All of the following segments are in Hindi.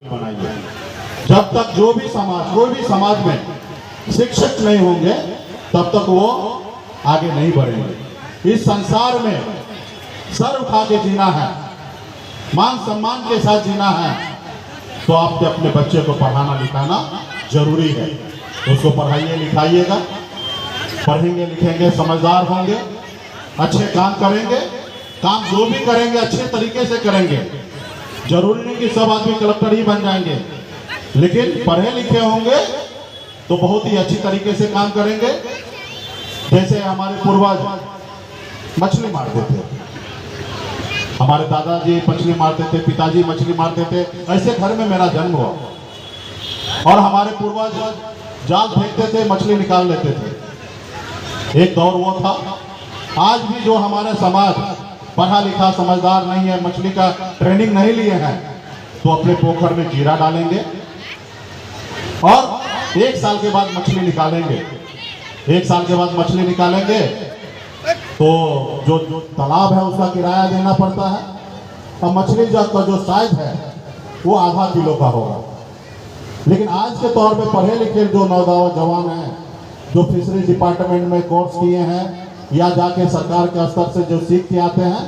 बनाइए। जब तक जो भी समाज, कोई भी समाज में शिक्षक नहीं होंगे तब तक वो आगे नहीं बढ़ेंगे। इस संसार में सर उठा के जीना है, मान सम्मान के साथ जीना है, तो आपके अपने बच्चे को पढ़ाना लिखाना जरूरी है। उसको पढ़ाइए लिखाइएगा, पढ़ेंगे लिखेंगे, समझदार होंगे, अच्छे काम करेंगे, काम जो भी करेंगे अच्छे तरीके से करेंगे। जरूरी नहीं कि सब आदमी कलेक्टर ही बन जाएंगे, लेकिन पढ़े लिखे होंगे तो बहुत ही अच्छी तरीके से काम करेंगे। जैसे हमारे पूर्वज मछली मारते थे, हमारे दादाजी मछली मारते थे, पिताजी मछली मारते थे, ऐसे घर में मेरा जन्म हुआ। और हमारे पूर्वज जाल फेंकते थे, मछली निकाल लेते थे। एक दौर वो था। आज भी जो हमारा समाज पढ़ा लिखा समझदार नहीं है, मछली का ट्रेनिंग नहीं लिए हैं, तो अपने पोखर में जीरा डालेंगे और 1 साल के बाद मछली निकालेंगे। 1 साल के बाद मछली निकालेंगे तो जो तालाब है उसका किराया देना पड़ता है, और मछली का जो साइज है वो आधा किलो का होगा। लेकिन आज के तौर पे पढ़े लिखे जो नौजवान हैं, जो फिशरी डिपार्टमेंट में कोर्स किए हैं या जाके सरकार के स्तर से जो सीख के आते हैं,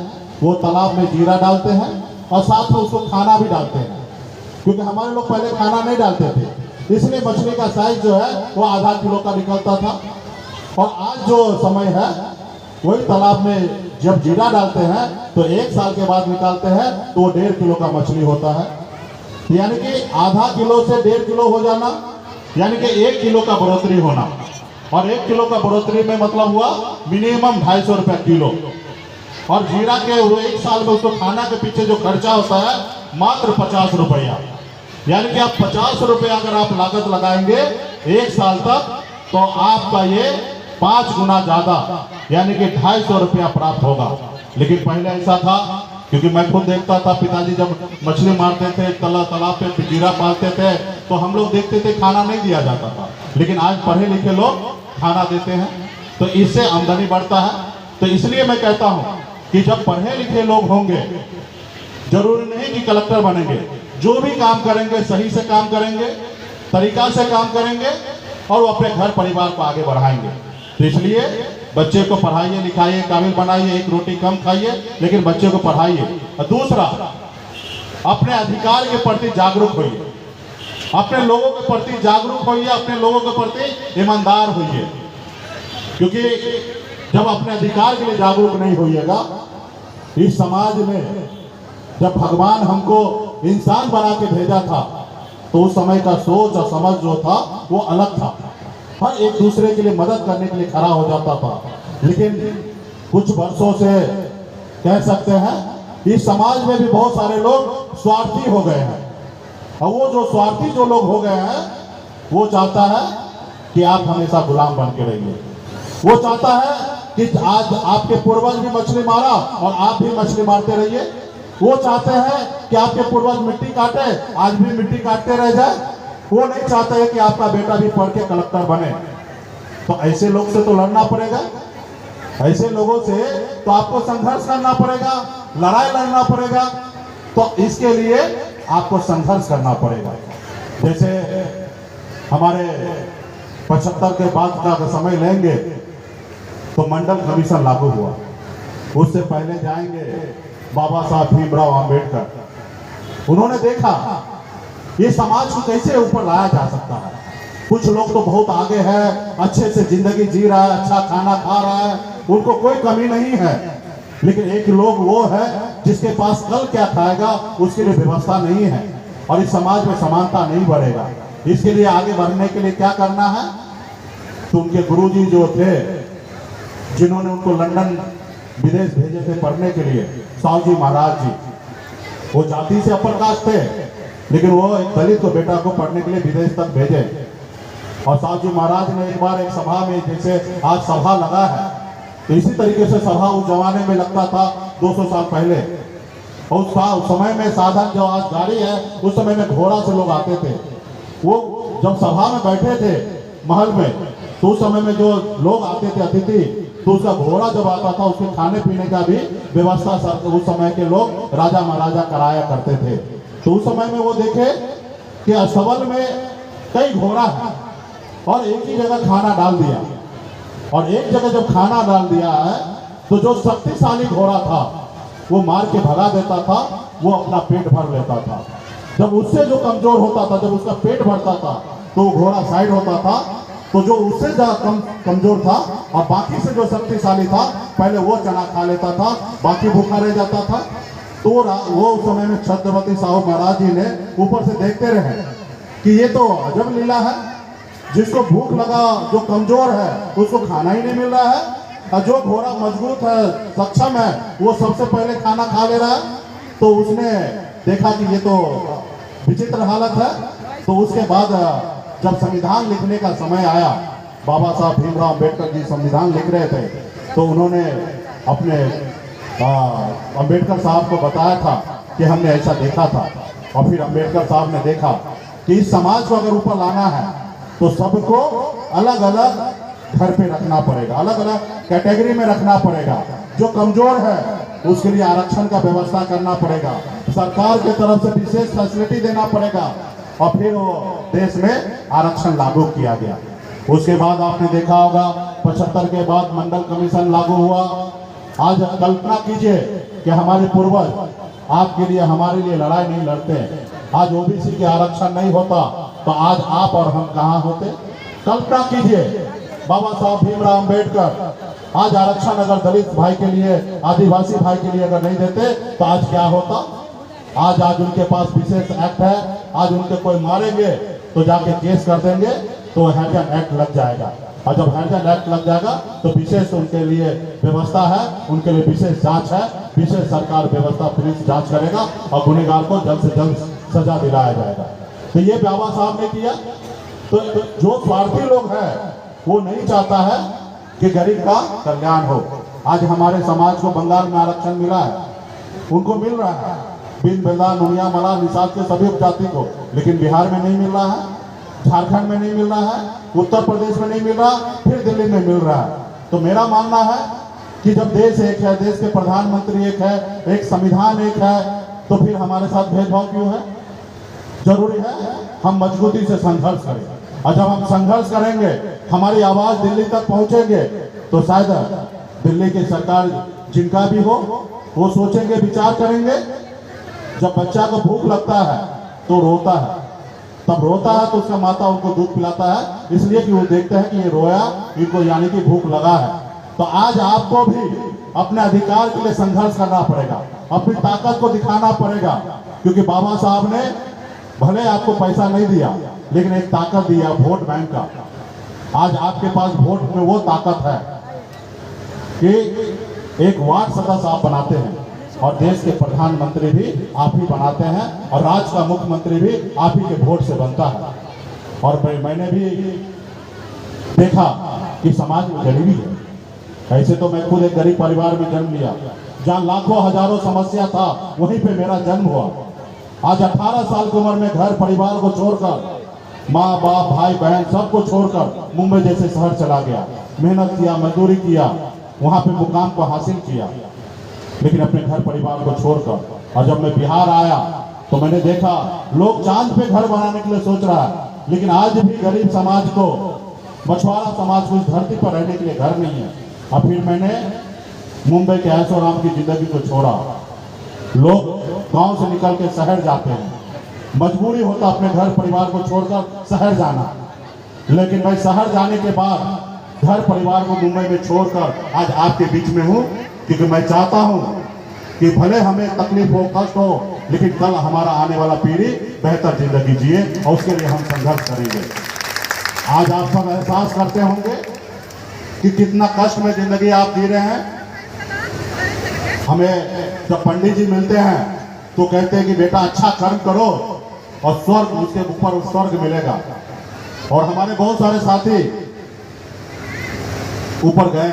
वो तालाब में जीरा डालते हैं और साथ में उसको खाना भी डालते हैं। क्योंकि हमारे लोग पहले खाना नहीं डालते थे, इसलिए मछली का साइज जो है वो आधा किलो का निकलता था। और आज जो समय है वही तालाब में जब जीरा डालते हैं तो 1 साल के बाद निकालते हैं तो वो 1.5 किलो का मछली होता है। यानी कि आधा किलो से 1.5 किलो हो जाना, यानी कि 1 किलो का बढ़ोतरी होना। और 1 किलो का बढ़ोतरी में मतलब हुआ मिनिमम 250 रुपये किलो। और जीरा के 1 साल में उसको खाना के पीछे जो खर्चा होता है मात्र 50 रुपया। यानी कि आप 50 रुपये अगर आप लागत लगाएंगे 1 साल तक, तो आपका ये 5 गुना ज्यादा यानी कि 250 रुपया प्राप्त होगा। लेकिन पहले ऐसा था, क्योंकि मैं खुद देखता था, पिताजी जब मछली मारते थे, तालाब पे जीरा पालते थे, तो हम लोग देखते थे खाना नहीं दिया जाता था। लेकिन आज पढ़े लिखे लोग खाना देते हैं, तो इससे आमदनी बढ़ता है। तो इसलिए मैं कहता हूं कि जब पढ़े लिखे लोग होंगे, जरूरी नहीं कि कलेक्टर बनेंगे, जो भी काम करेंगे सही से काम करेंगे, तरीका से काम करेंगे और वो अपने घर परिवार को आगे बढ़ाएंगे। तो इसलिए बच्चे को पढ़ाइए लिखाइए, काबिल बनाइए, 1 रोटी कम खाइए, लेकिन बच्चे को पढ़ाइए। और दूसरा, अपने अधिकार के प्रति जागरूक होइए, अपने लोगों के प्रति जागरूक होइए, अपने लोगों के प्रति ईमानदार होइए। क्योंकि जब अपने अधिकार के लिए जागरूक नहीं होइएगा, इस समाज में जब भगवान हमको इंसान बना के भेजा था तो उस समय का सोच और समझ जो था वो अलग था। हर एक दूसरे के लिए मदद करने के लिए खड़ा हो जाता था। लेकिन कुछ वर्षों से कह सकते हैं इस समाज में भी बहुत सारे लोग स्वार्थी हो गए हैं। और वो जो स्वार्थी जो लोग हो गए हैं, वो चाहता है कि आप हमेशा गुलाम बन के रहिए। वो चाहता है कि आज आपके पूर्वज भी मछली मारा और आप भी मछली मारते रहिए। वो चाहते हैं कि आपके पूर्वज मिट्टी काटे, आज भी मिट्टी काटते रह जाए। वो नहीं चाहते हैं कि आपका बेटा भी पढ़ के कलेक्टर बने। तो ऐसे लोग से तो लड़ना पड़ेगा, ऐसे लोगों से तो आपको संघर्ष करना पड़ेगा, लड़ाई लड़ना पड़ेगा। तो इसके लिए आपको संघर्ष करना पड़ेगा। जैसे हमारे 75 के बाद का समय लेंगे तो मंडल कमीशन लागू हुआ। उससे पहले जाएंगे बाबा साहब भीमराव अंबेडकर। उन्होंने देखा ये समाज को कैसे ऊपर लाया जा सकता है। कुछ लोग तो बहुत आगे है, अच्छे से जिंदगी जी रहा है, अच्छा खाना खा रहा है, उनको कोई कमी नहीं है। लेकिन एक लोग वो है जिसके पास कल क्या खाएगा उसके लिए व्यवस्था नहीं है, और इस समाज में समानता नहीं बढ़ेगा। इसके लिए आगे बढ़ने के लिए क्या करना है, तो उनके गुरुजी जो थे, जिन्होंने उनको लंदन विदेश भेजे थे पढ़ने के लिए, साहू जी महाराज जी, वो जाति से अपर कास्ट थे, लेकिन वो एक दलित को बेटा को पढ़ने के लिए विदेश तक भेजे। और साहू जी महाराज ने एक बार एक सभा में, जैसे आज सभा लगा है, तो इसी तरीके से सभा उस जमाने में लगता था 200 साल पहले। और उस समय में साधन जो आज गाड़ी है, उस समय में घोड़ा से लोग आते थे। वो जब सभा में बैठे थे महल में, तो उस समय में जो लोग आते थे अतिथि, तो उसका घोड़ा जब आता था उसके खाने पीने का भी व्यवस्था उस समय के लोग राजा महाराजा कराया करते थे। तो उस समय में वो देखे कि असवल में कई घोड़ा है और एक ही जगह खाना डाल दिया, और एक जगह जब खाना डाल दिया है तो जो शक्तिशाली घोड़ा था वो मार के भगा देता था, वो अपना पेट भर लेता था। जब उससे जो कमजोर होता था, जब उसका पेट भरता था तो वो घोड़ा साइड होता था, तो जो उससे ज्यादा कमजोर था और बाकी से जो शक्तिशाली था पहले वो चना खा लेता था, बाकी भूखा रह जाता था। तो वो उस समय में छत्रपति साहू महाराज जी ने ऊपर से देखते रहे कि ये तो अजब लीला है, जिसको भूख लगा, जो कमजोर है उसको खाना ही नहीं मिल रहा है, और जो घोड़ा मजबूत है, सक्षम है, वो सबसे पहले खाना खा ले रहा है। तो उसने देखा कि ये तो विचित्र हालत है। तो उसके बाद जब संविधान लिखने का समय आया, बाबा साहब भीमराव अम्बेडकर जी संविधान लिख रहे थे, तो उन्होंने अपने अम्बेडकर साहब को बताया था कि हमने ऐसा देखा था। और फिर अम्बेडकर साहब ने देखा कि इस समाज को अगर ऊपर लाना है तो सबको अलग अलग घर पे रखना पड़ेगा, अलग अलग कैटेगरी में रखना पड़ेगा। जो कमजोर है उसके लिए आरक्षण का व्यवस्था करना पड़ेगा, सरकार की तरफ से विशेष फैसिलिटी देना पड़ेगा, और फिर वो देश में आरक्षण लागू किया गया। उसके बाद आपने देखा होगा 75 के बाद मंडल कमीशन लागू हुआ। आज कल्पना कीजिए कि हमारे पूर्वज आपके लिए, हमारे लिए लड़ाई नहीं लड़ते। आज ओबीसी के आरक्षण नहीं होता तो आज आप और हम कहाँ होते। कल्पना कीजिए, बाबा साहब भीमराव अम्बेडकर आज आरक्षण अगर दलित भाई के लिए, आदिवासी भाई के लिए अगर नहीं देते तो आज क्या होता। आज उनके पास विशेष एक्ट है, आज उनके कोई मारेंगे तो जाके केस कर देंगे तो हैरिजन एक्ट लग जाएगा, और जब हैरिजन एक्ट लग जाएगा तो विशेष उनके लिए व्यवस्था है, उनके लिए विशेष जांच है, विशेष सरकार व्यवस्था पुलिस जांच करेगा और गुनहगार को जल्द से जल्द सजा दिलाया जाएगा। तो ये बाबा साहब ने किया। तो जो स्वार्थी लोग हैं वो नहीं चाहता है कि गरीब का कल्याण हो। आज हमारे समाज को बंगाल में आरक्षण मिला है, उनको मिल रहा है, बिन बेला, नुनिया, मला, निषाद के सभी उपजाति को, लेकिन बिहार में नहीं मिल रहा है, झारखंड में नहीं मिल रहा है, उत्तर प्रदेश में नहीं मिल रहा, फिर दिल्ली में मिल रहा है। तो मेरा मानना है कि जब देश एक है, देश के प्रधानमंत्री एक है, एक संविधान एक है, तो फिर हमारे साथ भेदभाव क्यों है। जरूरी है हम मजबूती से संघर्ष करें, और जब हम संघर्ष करेंगे, हमारी आवाज दिल्ली तक पहुंचेंगे, तो शायद दिल्ली की सरकार जिनका भी हो वो सोचेंगे, विचार करेंगे। जब बच्चा को भूख लगता है तो रोता है, तब रोता है तो उसका माता उनको दूध पिलाता है, इसलिए कि वो देखते हैं कि ये रोया, इनको यानी कि भूख लगा है। तो आज आपको भी अपने अधिकार के लिए संघर्ष करना पड़ेगा, अपनी ताकत को दिखाना पड़ेगा, क्योंकि बाबा साहब ने भले आपको पैसा नहीं दिया, लेकिन एक ताकत दिया, वोट बैंक का। आज आपके पास वोट में वो ताकत है कि एक वार्ड सदस्य आप बनाते हैं, और देश के प्रधानमंत्री भी आप ही बनाते हैं, और राज्य का मुख्यमंत्री भी आप ही के वोट से बनता है। और मैंने भी देखा कि समाज में गरीबी है। ऐसे तो मैं खुद एक गरीब परिवार में जन्म लिया, जहाँ लाखों हजारों समस्या था, वहीं पे मेरा जन्म हुआ। आज 18 साल की उम्र में घर परिवार को छोड़कर, माँ बाप भाई बहन सबको छोड़कर मुंबई जैसे शहर चला गया, मेहनत किया, मजदूरी किया, वहाँ पे मुकाम को हासिल किया, लेकिन अपने घर परिवार को छोड़कर। और जब मैं बिहार आया तो मैंने देखा लोग चांद पे घर बनाने के लिए सोच रहा है, लेकिन आज भी गरीब समाज को, मछुआरा समाज को इस धरती पर रहने के लिए घर नहीं है। और फिर मैंने मुंबई के ऐशोआराम की जिंदगी को छोड़ा। लोग गांव से निकल के शहर जाते हैं, मजबूरी होता अपने घर परिवार को छोड़कर शहर जाना, लेकिन मैं शहर जाने के बाद घर परिवार को मुंबई में छोड़कर आज आपके बीच में हूँ, क्योंकि मैं चाहता हूँ कि भले हमें तकलीफ हो, कष्ट हो, लेकिन कल हमारा आने वाला पीढ़ी बेहतर जिंदगी जिए, और उसके लिए हम संघर्ष करेंगे। आज आप सब एहसास करते होंगे कि कितना कष्ट में जिंदगी आप जी रहे हैं। हमें जब पंडित जी मिलते हैं तो कहते हैं कि बेटा अच्छा कर्म करो और स्वर्ग, उसके ऊपर स्वर्ग मिलेगा। और हमारे बहुत सारे साथी ऊपर गए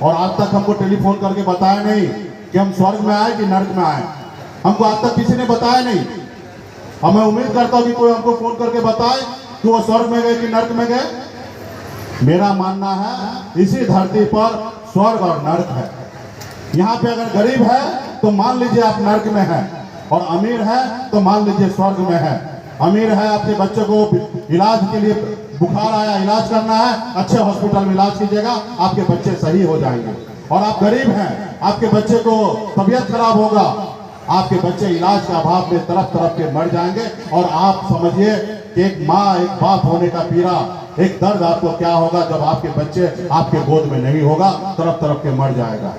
और आज तक हमको टेलीफोन करके बताया नहीं कि हम स्वर्ग में आए कि नरक में आए। हमको आज तक किसी ने बताया नहीं। और मैं उम्मीद करता हूँ कि कोई हमको फोन करके बताए कि वो स्वर्ग में गए कि नरक में गए। मेरा मानना है इसी धरती पर स्वर्ग और नरक है। यहाँ पे अगर गरीब है तो मान लीजिए आप नरक में हैं, और अमीर है तो मान लीजिए स्वर्ग में है। अमीर है, आपके बच्चे को इलाज के लिए बुखार आया, इलाज करना है, अच्छे हॉस्पिटल में इलाज कीजिएगा, आपके बच्चे सही हो जाएंगे। और आप गरीब हैं, आपके बच्चे को तबीयत खराब होगा, आपके बच्चे इलाज के अभाव में तरफ तरफ के मर जाएंगे। और आप समझिए कि एक माँ, एक बाप होने का पीड़ा, एक दर्द आपको क्या होगा जब आपके बच्चे आपके गोद में नहीं होगा, तरफ तरफ के मर जाएगा।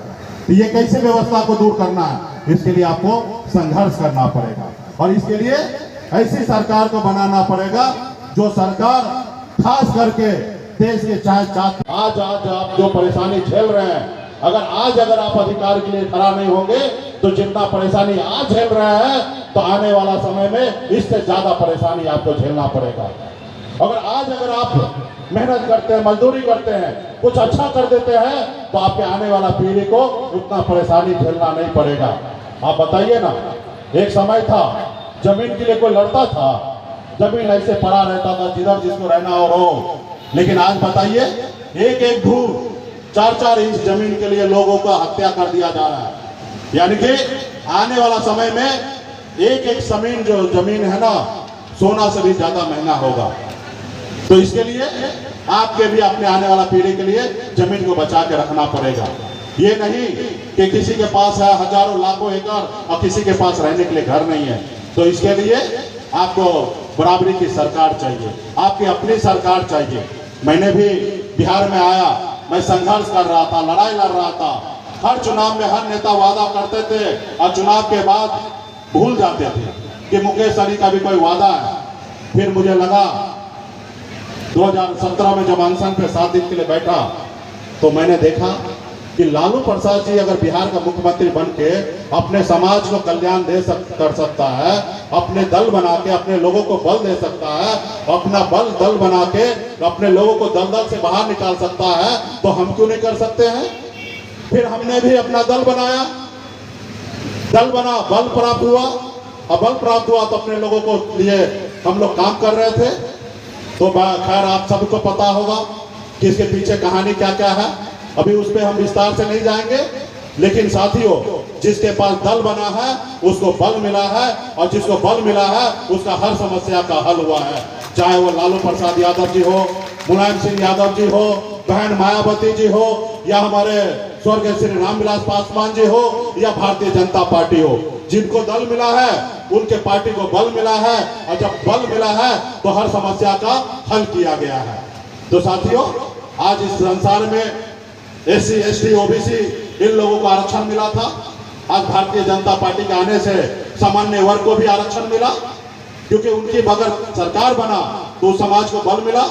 तो ये कैसे व्यवस्था को दूर करना है, इसके लिए आपको संघर्ष करना पड़ेगा। और इसके लिए ऐसी सरकार को बनाना पड़ेगा जो सरकार खास करके देश के चाहे आज आप जो परेशानी झेल रहे हैं, अगर आप अधिकार के लिए खड़ा नहीं होंगे तो जितना परेशानी आज झेल रहे हैं तो आने वाला समय में इससे ज्यादा परेशानी आपको झेलना पड़ेगा। अगर आप मेहनत करते हैं, मजदूरी करते हैं, कुछ अच्छा कर देते हैं तो आपके आने वाला पीढ़ी को उतना परेशानी झेलना नहीं पड़ेगा। आप बताइए ना, एक समय था जमीन के लिए कोई लड़ता था, जमीन ऐसे पड़ा रहता था जिधर जिसको रहना हो। लेकिन आज बताइए, एक एक धूर 4-4 इंच जमीन के लिए लोगों का हत्या कर दिया जा रहा है। यानी कि आने वाला समय में एक एक जमीन है ना, सोना से भी ज्यादा महंगा होगा। तो इसके लिए आपके भी अपने आने वाला पीढ़ी के लिए जमीन को बचा के रखना पड़ेगा। ये नहीं कि किसी के पास है हजारों लाखों एकड़ और किसी के पास रहने के लिए घर नहीं है। तो इसके लिए आपको बराबरी की सरकार चाहिए, आपकी अपनी सरकार चाहिए। मैंने भी बिहार में आया, मैं संघर्ष कर रहा था, लड़ाई लड़ रहा था। हर चुनाव में हर नेता वादा करते थे और चुनाव के बाद भूल जाते थे कि मुकेश सहनी का भी कोई वादा है। फिर मुझे लगा 2017 में जब अनशन पे 7 दिन के लिए बैठा तो मैंने देखा कि लालू प्रसाद जी अगर बिहार का मुख्यमंत्री बन के अपने समाज को कल्याण कर सकता है, अपने दल बना के अपने लोगों को बल दे सकता है, अपना दल बना के अपने लोगों को दलदल से बाहर निकाल सकता है, तो हम क्यों नहीं कर सकते हैं। फिर हमने भी अपना दल बनाया, बल प्राप्त हुआ, और बल प्राप्त हुआ तो अपने लोगों को लिए हम लोग काम कर रहे थे। तो खैर आप सबको पता होगा कि इसके पीछे कहानी क्या क्या है, अभी उस पर हम विस्तार से नहीं जाएंगे। लेकिन साथियों, जिसके पास दल बना है उसको बल मिला है, और जिसको बल मिला है उसका हर समस्या का हल हुआ है। चाहे वो लालू प्रसाद यादव जी हो, मुलायम सिंह यादव जी हो, बहन मायावती जी हो, या हमारे स्वर्गीय श्री रामविलास पासवान जी हो, या भारतीय जनता पार्टी हो, जिनको दल मिला है उनके पार्टी को बल मिला है। और जब बल मिला है तो हर समस्या का हल किया गया है। तो साथियों, आज इस संसार में SC ST OBC इन लोगों को आरक्षण मिला था। आज भारतीय जनता पार्टी के आने से सामान्य वर्ग को भी आरक्षण मिला, क्योंकि उनकी अगर सरकार बना तो समाज को बल मिला।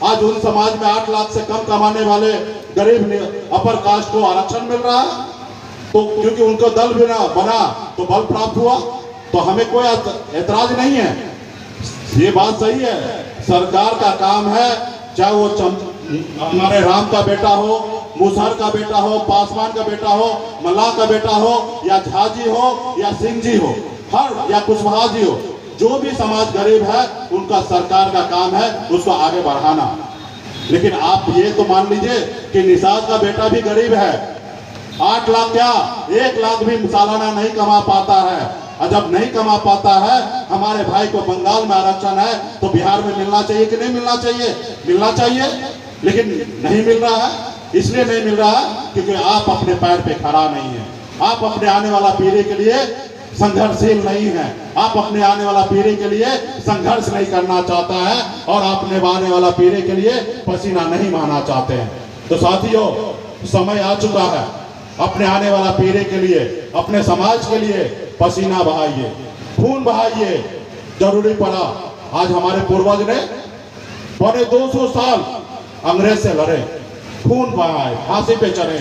आज उन समाज में 8 लाख से कम कमाने वाले गरीब अपर कास्ट को आरक्षण मिल रहा है, तो क्योंकि उनको दल बना तो बल प्राप्त हुआ। तो हमें कोई ऐतराज नहीं है, ये बात सही है। सरकार का काम है, चाहे वो हमारे राम का बेटा हो, मुसहर का बेटा हो, पासवान का बेटा हो, मल्लाह का बेटा हो, या झा जी हो, या सिंह जी हो, या कुशवाहा जी हो, जो भी समाज गरीब है उनका सरकार का काम है उसको आगे बढ़ाना। लेकिन आप ये तो मान लीजिए कि निषाद का बेटा भी गरीब है, 8 लाख क्या 1 लाख भी सालाना नहीं कमा पाता है। और जब नहीं कमा पाता है, हमारे भाई को बंगाल में आरक्षण है तो बिहार में मिलना चाहिए कि नहीं मिलना चाहिए? मिलना चाहिए, लेकिन नहीं मिल रहा है। इसलिए नहीं मिल रहा है क्योंकि आप अपने पैर पे खड़ा नहीं है, आप अपने आने वाला पीढ़ी के लिए संघर्षशील नहीं है, आप अपने आने वाला पीढ़ी के लिए संघर्ष नहीं करना चाहता है, और अपने आने वाला पीढ़ी के लिए पसीना नहीं बहाना चाहते हैं। तो साथियों, समय आ चुका है, अपने आने वाला पीढ़ी के लिए, अपने समाज के लिए पसीना बहाइए, खून बहाइए। जरूरी पड़ा, आज हमारे पूर्वज ने पौने 200 साल अंग्रेज से लड़े, खून बहाए, फांसी पे चढ़े,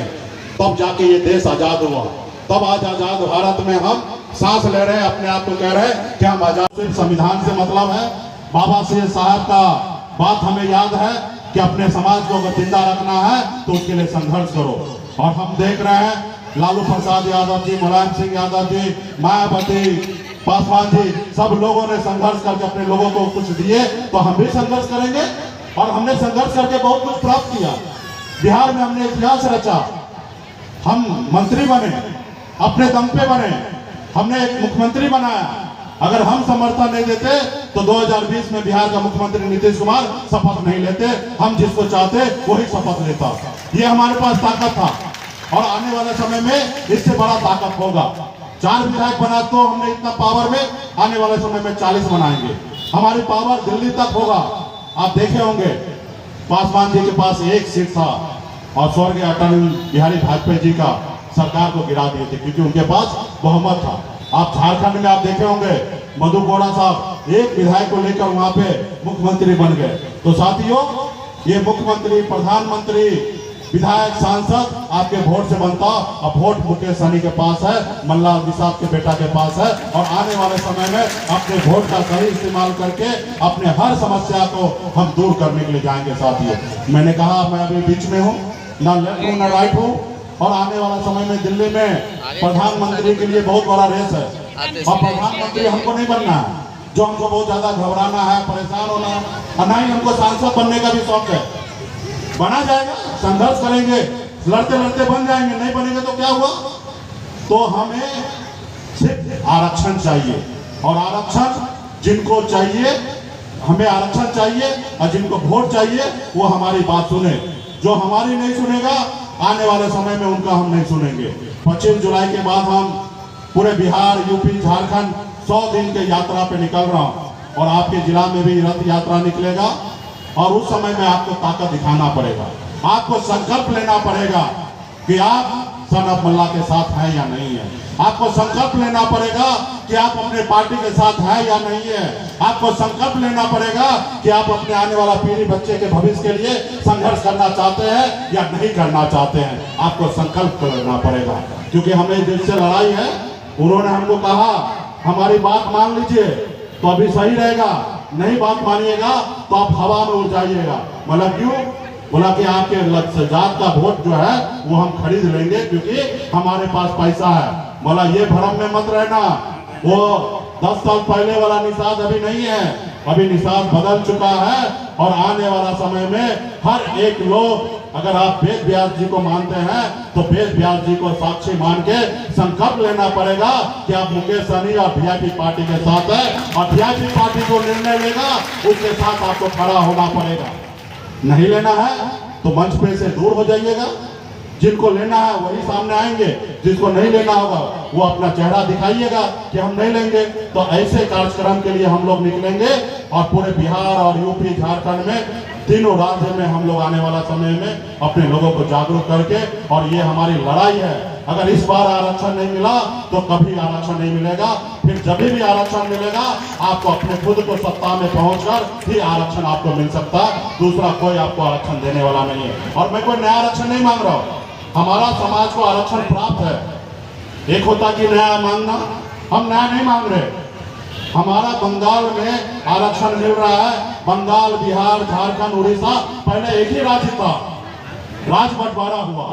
तब जाके ये देश आजाद हुआ। तब आज आजाद भारत में हम सांस ले रहे हैं, अपने आप को कह रहे हैं कि हम आजाद। सिर्फ संविधान से मतलब है, बाबा साहब का बात हमें याद है कि अपने समाज को अगर जिंदा रखना है तो उसके लिए संघर्ष करो। और हम देख रहे हैं लालू प्रसाद यादव जी, मुलायम सिंह यादव जी, मायावती, पासवान जी, सब लोगों ने संघर्ष करके अपने लोगों को कुछ दिए, तो हम भी संघर्ष करेंगे। और हमने संघर्ष करके बहुत कुछ प्राप्त किया। बिहार में हमने इतिहास रचा, हम मंत्री बने, अपने दम पे बने, हमने एक मुख्यमंत्री बनाया, अगर हम समर्थन नहीं देते तो 2020 में बिहार का मुख्यमंत्री नीतीश कुमार शपथ नहीं लेते। हम जिसको चाहते वही शपथ लेता। ये हमारे पास ताकत था और आने वाले समय में इससे बड़ा ताकत होगा। 4 विधायक बना तो हमने इतना पावर में, आने वाले समय में 40 बनाएंगे। हमारी पावर दिल्ली तक होगा। आप देखे होंगे पासवान जी के पास 1 सीट था और स्वर्गीय अटल बिहारी वाजपेयी जी का सरकार को गिरा दिए थे क्योंकि उनके पास बहुमत था। आप झारखंड में आप देखे होंगे मधु कोड़ा साहब 1 विधायक को लेकर वहां पे मुख्यमंत्री बन गए। तो साथियों, ये मुख्यमंत्री, प्रधानमंत्री, विधायक, सांसद आपके वोट से बनता और वोट मुकेश सहनी के पास है, मल्लाल निषाद के बेटा के पास है। और आने वाले समय में अपने वोट का सही इस्तेमाल करके अपने हर समस्या को हम दूर करने के लिए जाएंगे। साथियों, मैंने कहा मैं अभी बीच में हूँ, ना लेफ्ट हूँ ना राइट हूँ। और आने वाला समय में दिल्ली में प्रधानमंत्री के लिए बहुत बड़ा रेस है और प्रधानमंत्री हमको नहीं बनना है जो हमको बहुत ज्यादा घबराना है, परेशान होना है, और ना ही हमको सांसद बनने का भी शौक है। बना जाएगा, संघर्ष करेंगे, लड़ते लड़ते बन जाएंगे। नहीं बनेंगे तो क्या हुआ? तो हमें सिर्फ आरक्षण चाहिए और आरक्षण जिनको चाहिए, हमें आरक्षण चाहिए और जिनको वोट चाहिए वो हमारी बात सुने। जो हमारी नहीं सुनेगा आने वाले समय में उनका हम नहीं सुनेंगे। 25 जुलाई के बाद हम पूरे बिहार, यूपी, झारखंड 100 दिन के यात्रा पे निकल रहा हूँ और आपके जिला में भी रथ यात्रा निकलेगा। और उस समय में आपको ताकत दिखाना पड़ेगा, आपको संकल्प लेना पड़ेगा कि आप सन ऑफ मल्ला के साथ हैं या नहीं है। आपको संकल्प लेना पड़ेगा कि आप अपने पार्टी के साथ हैं या नहीं है। आपको संकल्प लेना पड़ेगा कि आप अपने आने वाला पीढ़ी, बच्चे के भविष्य के लिए संघर्ष करना चाहते हैं या नहीं करना चाहते हैं। आपको संकल्प करना पड़ेगा क्योंकि हमें जिससे लड़ाई है उन्होंने हमको कहा हमारी बात मान लीजिए तो अभी सही रहेगा, नहीं बात मानिएगा तो आप हवा में उड़ जाइएगा। मतलब क्यों? बोला कि आपके जात का वोट जो है वो हम खरीद लेंगे क्योंकि हमारे पास पैसा है। बोला ये भ्रम में मत रहना, वो 10 साल पहले वाला निषाद अभी नहीं है, अभी निषाद बदल चुका है। और आने वाला समय में हर एक लोग, अगर आप वेद व्यास जी को मानते हैं तो वेद व्यास जी को साक्षी मान के संकल्प लेना पड़ेगा कि आप मुकेश सहनी और वीआईपी पार्टी के साथ है और वीआईपी पार्टी जो निर्णय लेगा उसके साथ आपको खड़ा होना पड़ेगा। नहीं लेना है तो मंच पे से दूर हो जाइएगा। जिनको लेना है वही सामने आएंगे, जिसको नहीं लेना होगा वो अपना चेहरा दिखाइएगा कि हम नहीं लेंगे। तो ऐसे कार्यक्रम के लिए हम लोग निकलेंगे और पूरे बिहार और यूपी, झारखंड में, तीनों राज्य में हम लोग आने वाला समय में अपने लोगों को जागरूक करके, और ये हमारी लड़ाई है। अगर इस बार आरक्षण नहीं मिला तो कभी आरक्षण नहीं मिलेगा। फिर जब भी आरक्षण मिलेगा आपको अपने खुद को सत्ता में पहुंचकर ही आरक्षण आपको मिल सकता है, दूसरा कोई आपको आरक्षण देने वाला नहीं है। और मैं कोई नया आरक्षण नहीं मांग रहा हूँ, हमारा समाज को आरक्षण प्राप्त है। एक होता कि नया मांगना, हम नया नहीं मांग रहे। हमारा बंगाल में आरक्षण मिल रहा है। बंगाल, बिहार, झारखंड, उड़ीसा पहले एक ही राज्य था, राज बंटवारा हुआ,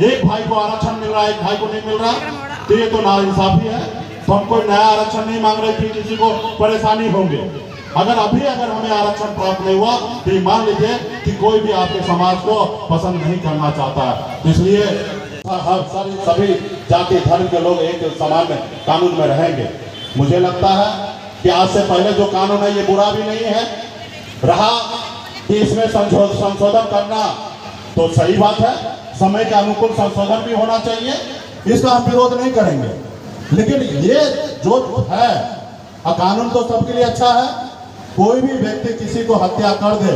एक भाई को आरक्षण मिल रहा है, एक भाई को नहीं मिल रहा। तो ये तो नाइंसाफी है। तो हम कोई नया आरक्षण नहीं मांग रहे कि किसी को परेशानी होंगे। अगर हमें आरक्षण प्राप्त नहीं हुआ तो ये मान लीजिए कि कोई भी आपके समाज को पसंद नहीं करना चाहता है। इसलिए सभी जाति धर्म के लोग एक समान में कानून में रहेंगे। मुझे लगता है कि आज से पहले जो कानून है ये बुरा भी नहीं है रहा कि इसमें संशोधन करना तो सही बात है, समय के अनुकूल संशोधन भी होना चाहिए, इसका हम विरोध नहीं करेंगे। लेकिन ये जो है कानून तो सबके लिए अच्छा है। कोई भी व्यक्ति किसी को हत्या कर दे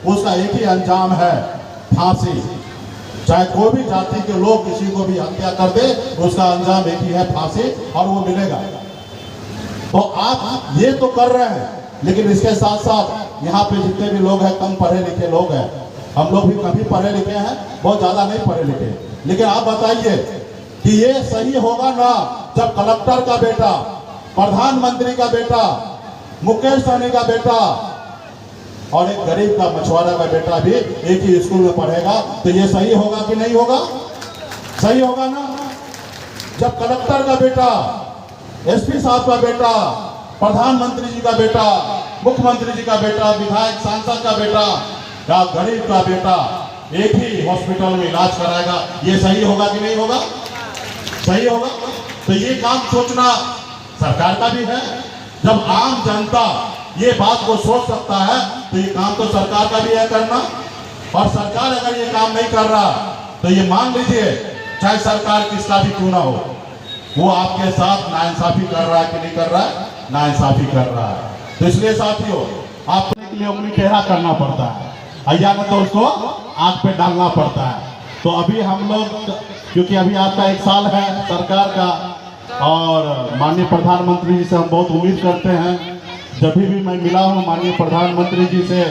उसका एक ही अंजाम है, फांसी। चाहे कोई भी जाति के लोग किसी को भी हत्या कर दे उसका अंजाम एक ही है, फांसी, और वो मिलेगा। तो आप ये तो कर रहे हैं, लेकिन इसके साथ साथ यहाँ पे जितने भी लोग हैं कम पढ़े लिखे लोग हैं, हम लोग भी कभी पढ़े लिखे हैं, बहुत ज्यादा नहीं पढ़े लिखे, लेकिन आप बताइए कि ये सही होगा ना जब कलेक्टर का बेटा, प्रधानमंत्री का बेटा, मुकेश सहनी का बेटा और एक गरीब का मछुआरा का बेटा भी एक ही स्कूल में पढ़ेगा? तो ये सही होगा कि नहीं होगा? सही होगा ना। जब कलेक्टर का बेटा, एसपी साहब का बेटा, प्रधानमंत्री जी का बेटा, मुख्यमंत्री जी का बेटा, विधायक सांसद का बेटा या गरीब का बेटा एक ही हॉस्पिटल में इलाज कराएगा, ये सही होगा कि नहीं होगा? सही होगा। तो ये काम सोचना सरकार का भी है, जब आम जनता ये बात को सोच सकता है तो ये काम तो सरकार का भी है करना। और सरकार अगर ये काम नहीं कर रहा तो ये मान लीजिए चाहे सरकार किसका भी क्यों ना हो, वो आपके साथ नाइंसाफी कर रहा है कि नहीं कर रहा है, नाइंसाफी कर रहा है। तो इसलिए साथियों, आपने के लिए उंगली टेढ़ा करना पड़ता है, या तो उसको आग पे डालना पड़ता है। तो अभी हम लोग, क्योंकि अभी आपका 1 साल है सरकार का, और माननीय प्रधानमंत्री जी से हम बहुत उम्मीद करते हैं। जब भी मैं मिला हूँ माननीय प्रधानमंत्री जी से,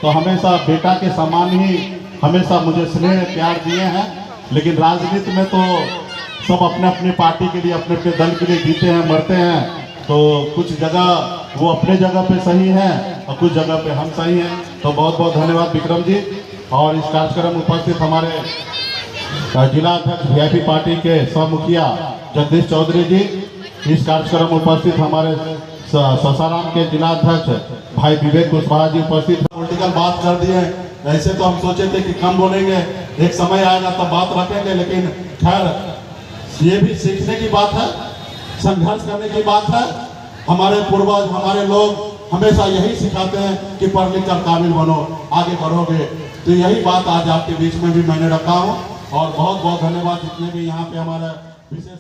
तो हमेशा बेटा के समान ही हमेशा मुझे स्नेह प्यार दिए हैं। लेकिन राजनीति में तो सब अपने अपने पार्टी के लिए, अपने अपने दल के लिए जीते हैं, मरते हैं। तो कुछ जगह वो अपने जगह पे सही हैं और कुछ जगह पे हम सही हैं। तो बहुत बहुत धन्यवाद विक्रम जी। और इस कार्यक्रम में उपस्थित हमारे जिला अध्यक्ष वीआईपी पार्टी के सह मुखिया जगदीश चौधरी जी, इस कार्यक्रम में उपस्थित हमारे ससाराम के जिला अध्यक्ष भाई विवेक कुशवाहा जी उपस्थित। पॉलिटिकल बात कर दिए, ऐसे तो हम सोचे थे कि कम बोलेंगे, एक समय आएगा तब बात रखेंगे। लेकिन खैर, ये भी सीखने की बात है, संघर्ष करने की बात है। हमारे पूर्वज, हमारे लोग हमेशा यही सिखाते हैं कि पढ़ लिख कर काबिल बनो, आगे बढ़ोगे। तो यही बात आज आपके बीच में भी मैंने रखा हूँ। और बहुत बहुत धन्यवाद जितने भी यहाँ पे हमारा विशेष